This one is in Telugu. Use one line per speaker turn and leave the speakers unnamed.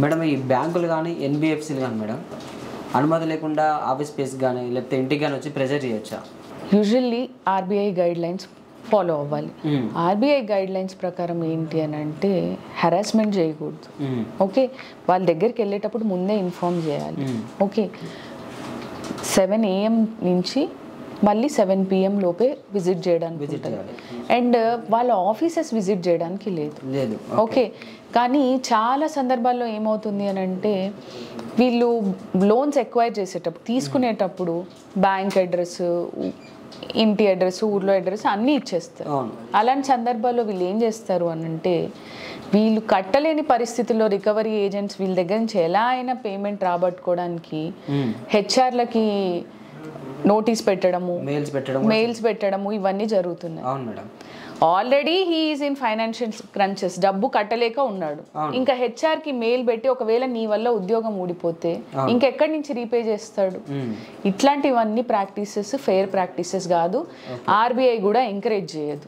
మేడం ఈ బ్యాంకులు కానీ ఎన్బిఎఫ్సిలు కానీ మేడం అనుమతి లేకుండా ఆఫీస్ స్పేస్ కానీ లేకపోతే ఇంటికి కానీ వచ్చి ప్రెజర్ చేయొచ్చా?
Usually RBI guide lines follow అవ్వాలి. ఆర్బీఐ గైడ్ లైన్స్ ప్రకారం ఏంటి అని అంటే హెరాస్మెంట్ చేయకూడదు. ఓకే, వాళ్ళ దగ్గరికి వెళ్ళేటప్పుడు ముందే ఇన్ఫార్మ్ చేయాలి. ఓకే, 7 AM నుంచి మళ్ళీ 7 PM లోపే విజిట్ చేయడానికి అండ్ వాళ్ళ ఆఫీసెస్ విజిట్ చేయడానికి లేదు. ఓకే, కానీ చాలా సందర్భాల్లో ఏమవుతుంది అని అంటే వీళ్ళు లోన్స్ ఎక్వైర్ చేసేటప్పుడు తీసుకునేటప్పుడు బ్యాంక్ అడ్రస్, ఇంటి అడ్రస్, ఊర్లో అడ్రస్ అన్నీ ఇచ్చేస్తారు. అలాంటి సందర్భాల్లో వీళ్ళు ఏం చేస్తారు అని అంటే వీళ్ళు కట్టలేని పరిస్థితుల్లో రికవరీ ఏజెంట్స్ వీళ్ళ దగ్గర నుంచి ఎలా అయినా పేమెంట్ రాబట్టుకోవడానికి హెచ్ఆర్లకి నోటీస్ పెట్టడము, మెయిల్స్ పెట్టడము ఇవన్నీ జరుగుతున్నాయి. Already he's in financial crunches, డబ్బు కట్టలేక ఉన్నాడు. ఇంకా హెచ్ఆర్కి మెయిల్ పెట్టి ఒకవేళ నీ వల్ల ఉద్యోగం ఊడిపోతే ఇంకెక్కడి నుంచి రీపే చేస్తాడు? ఇట్లాంటివన్నీ ప్రాక్టీసెస్ ఫెయిర్ ప్రాక్టీసెస్ కాదు. ఆర్బీఐ కూడా ఎంకరేజ్ చేయదు.